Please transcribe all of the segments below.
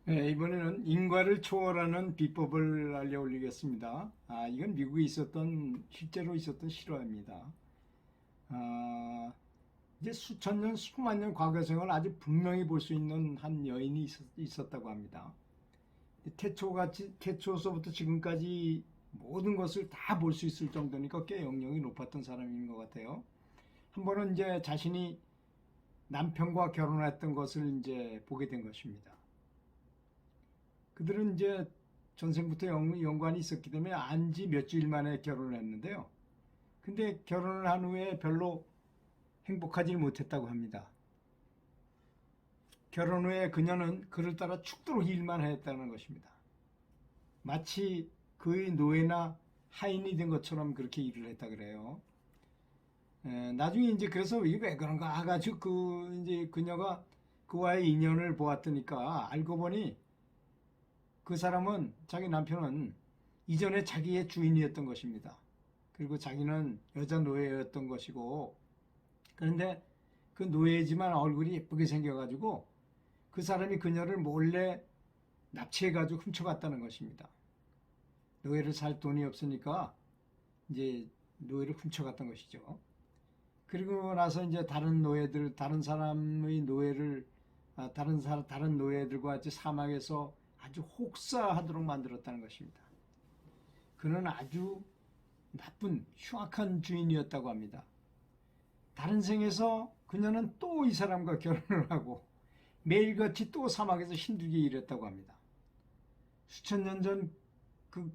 네, 이번에는 인과를 초월하는 비법을 알려올리겠습니다. 이건 미국에 실제로 있었던 실화입니다. 아, 이제 수천 년, 수만 년 과거생을 아주 분명히 볼 수 있는 한 여인이 있었다고 합니다. 태초서부터 지금까지 모든 것을 다 볼 수 있을 정도니까 꽤 영역이 높았던 사람인 것 같아요. 한 번은 이제 자신이 남편과 결혼했던 것을 이제 보게 된 것입니다. 그들은 이제 전생부터 연관이 있었기 때문에 안지 몇 주일 만에 결혼을 했는데요. 근데 결혼을 한 후에 별로 행복하지 못했다고 합니다. 결혼 후에 그녀는 그를 따라 죽도록 일만 했다는 것입니다. 마치 그의 노예나 하인이 된 것처럼 그렇게 일을 했다 그래요. 나중에 이제 그래서 이게 왜 그런가 해가지고 이제 그녀가 그와의 인연을 보았더니까 알고 보니 그 사람은 자기 남편은 이전에 자기의 주인이었던 것입니다. 그리고 자기는 여자 노예였던 것이고, 그런데 그 노예지만 얼굴이 예쁘게 생겨가지고 그 사람이 그녀를 몰래 납치해가지고 훔쳐갔다는 것입니다. 노예를 살 돈이 없으니까 이제 노예를 훔쳐갔던 것이죠. 그리고 나서 이제 다른 사람의 노예를 다른 노예들과 같이 사막에서 아주 혹사하도록 만들었다는 것입니다. 그는 아주 나쁜 흉악한 주인이었다고 합니다. 다른 생에서 그녀는 또 이 사람과 결혼을 하고 매일같이 또 사막에서 힘들게 일했다고 합니다. 수천 년 전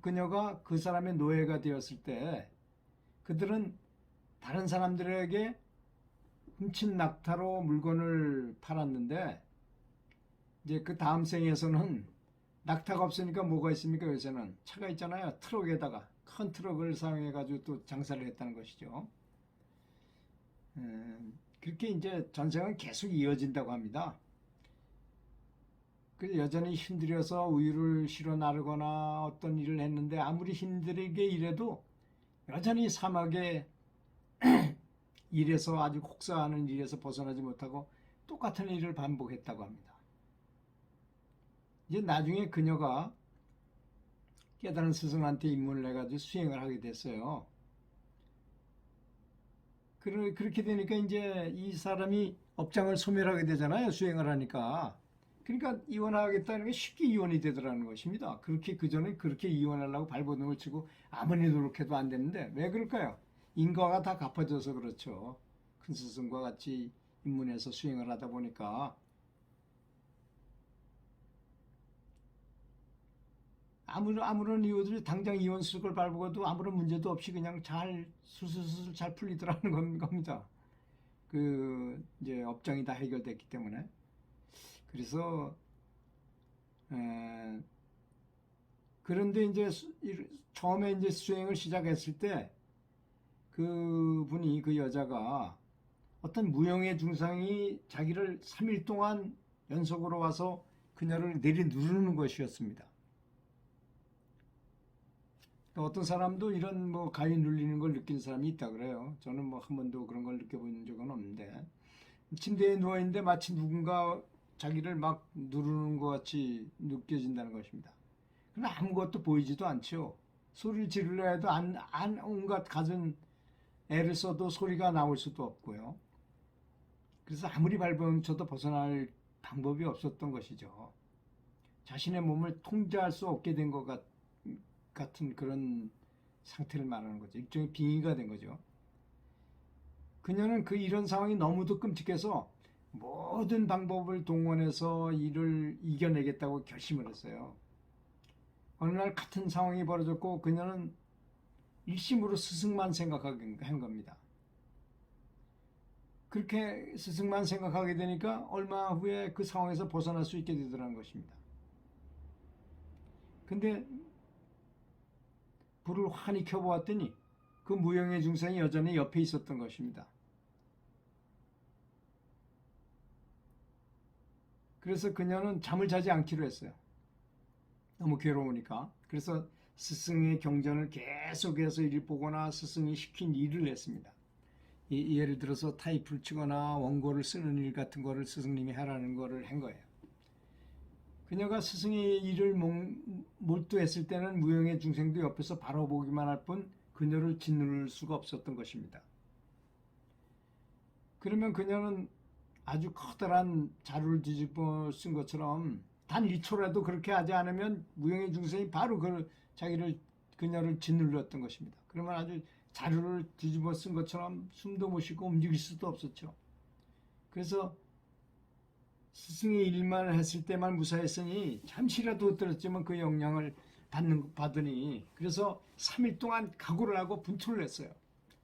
그녀가 그 사람의 노예가 되었을 때 그들은 다른 사람들에게 훔친 낙타로 물건을 팔았는데 이제 그 다음 생에서는 낙타가 없으니까 뭐가 있습니까? 요새는 차가 있잖아요. 트럭에다가 큰 트럭을 사용해가지고 또 장사를 했다는 것이죠. 그렇게 이제 전생은 계속 이어진다고 합니다. 그래서 여전히 힘들어서 우유를 실어 나르거나 어떤 일을 했는데 아무리 힘들게 일해도 여전히 사막에 일에서 아주 혹사하는 일에서 벗어나지 못하고 똑같은 일을 반복했다고 합니다. 이제 나중에 그녀가 깨달은 스승한테 입문을 해가지고 수행을 하게 됐어요. 그렇게 되니까 이제 이 사람이 업장을 소멸하게 되잖아요. 수행을 하니까. 그러니까 이혼하겠다는 게 쉽게 이혼이 되더라는 것입니다. 그전에 그렇게 이혼하려고 발버둥을 치고 아무리 노력해도 안 됐는데 왜 그럴까요? 인과가 다 갚아져서 그렇죠. 큰 스승과 같이 입문해서 수행을 하다 보니까 아무런 이유들이 당장 이혼 수속을 밟고도 아무런 문제도 없이 그냥 잘 술술술 잘 풀리더라는 겁니다. 이제 업장이 다 해결됐기 때문에. 그래서 그런데 이제 처음에 이제 수행을 시작했을 때 그 여자가 어떤 무형의 중상이 자기를 3일 동안 연속으로 와서 그녀를 내리누르는 것이었습니다. 어떤 사람도 이런 뭐 가위 눌리는 걸 느낀 사람이 있다 그래요. 저는 뭐 한 번도 그런 걸 느껴본 적은 없는데 침대에 누워 있는데 마치 누군가 자기를 막 누르는 것 같이 느껴진다는 것입니다. 그러나 아무것도 보이지도 않죠. 소리를 지르려 해도 온갖 갖은 애를 써도 소리가 나올 수도 없고요. 그래서 아무리 발버둥쳐도 벗어날 방법이 없었던 것이죠. 자신의 몸을 통제할 수 없게 된 것 같은 그런 상태를 말하는 거죠. 일종의 빙의가 된 거죠. 그녀는 이런 상황이 너무도 끔찍해서 모든 방법을 동원해서 이를 이겨내겠다고 결심을 했어요. 어느 날 같은 상황이 벌어졌고 그녀는 일심으로 스승만 생각하게 한 겁니다. 그렇게 스승만 생각하게 되니까 얼마 후에 그 상황에서 벗어날 수 있게 되더라는 것입니다. 근데 불을 환히 켜보았더니 그 무형의 중생이 여전히 옆에 있었던 것입니다. 그래서 그녀는 잠을 자지 않기로 했어요. 너무 괴로우니까. 그래서 스승의 경전을 계속해서 일 보거나 스승이 시킨 일을 했습니다. 예를 들어서 타이프를 치거나 원고를 쓰는 일 같은 거를 스승님이 하라는 거를 한 거예요. 그녀가 스승의 일을 몰두했을 때는 무용의 중생도 옆에서 바라보기만 할 뿐 그녀를 짓누를 수가 없었던 것입니다. 그러면 그녀는 아주 커다란 자루를 뒤집어 쓴 것처럼 단 1초라도 그렇게 하지 않으면 무용의 중생이 바로 그녀를 짓눌렀던 것입니다. 그러면 아주 자루를 뒤집어 쓴 것처럼 숨도 못 쉬고 움직일 수도 없었죠. 그래서 스승의 일만 했을 때만 무사했으니 잠시라도 들었지만 그 영향을 받으니 그래서 3일 동안 각오를 하고 분투를 했어요.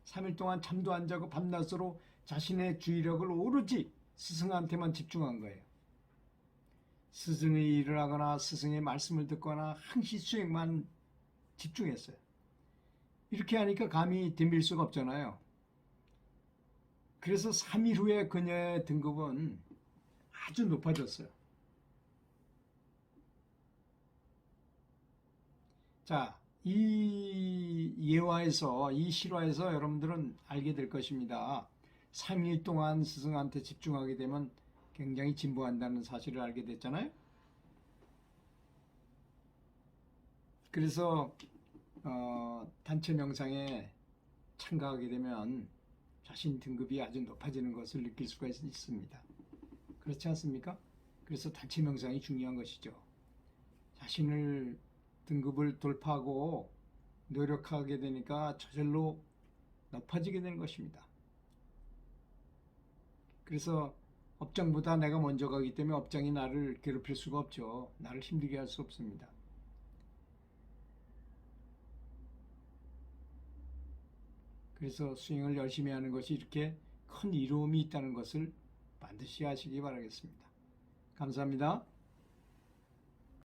3일 동안 잠도 안 자고 밤낮으로 자신의 주의력을 오로지 스승한테만 집중한 거예요. 스승의 일을 하거나 스승의 말씀을 듣거나 항시 수행만 집중했어요. 이렇게 하니까 감히 덤빌 수가 없잖아요. 그래서 3일 후에 그녀의 등급은 아주 높아졌어요. 자, 이 예화에서, 이 실화에서 여러분들은 알게 될 것입니다. 3일 동안 스승한테 집중하게 되면 굉장히 진보한다는 사실을 알게 됐잖아요. 그래서 단체 명상에 참가하게 되면 자신 등급이 아주 높아지는 것을 느낄 수가 있습니다. 그렇지 않습니까? 그래서 단체 명상이 중요한 것이죠. 자신을 등급을 돌파하고 노력하게 되니까 저절로 높아지게 되는 것입니다. 그래서 업장보다 내가 먼저 가기 때문에 업장이 나를 괴롭힐 수가 없죠. 나를 힘들게 할 수 없습니다. 그래서 수행을 열심히 하는 것이 이렇게 큰 이로움이 있다는 것을 반드시 아시기 바라겠습니다. 감사합니다.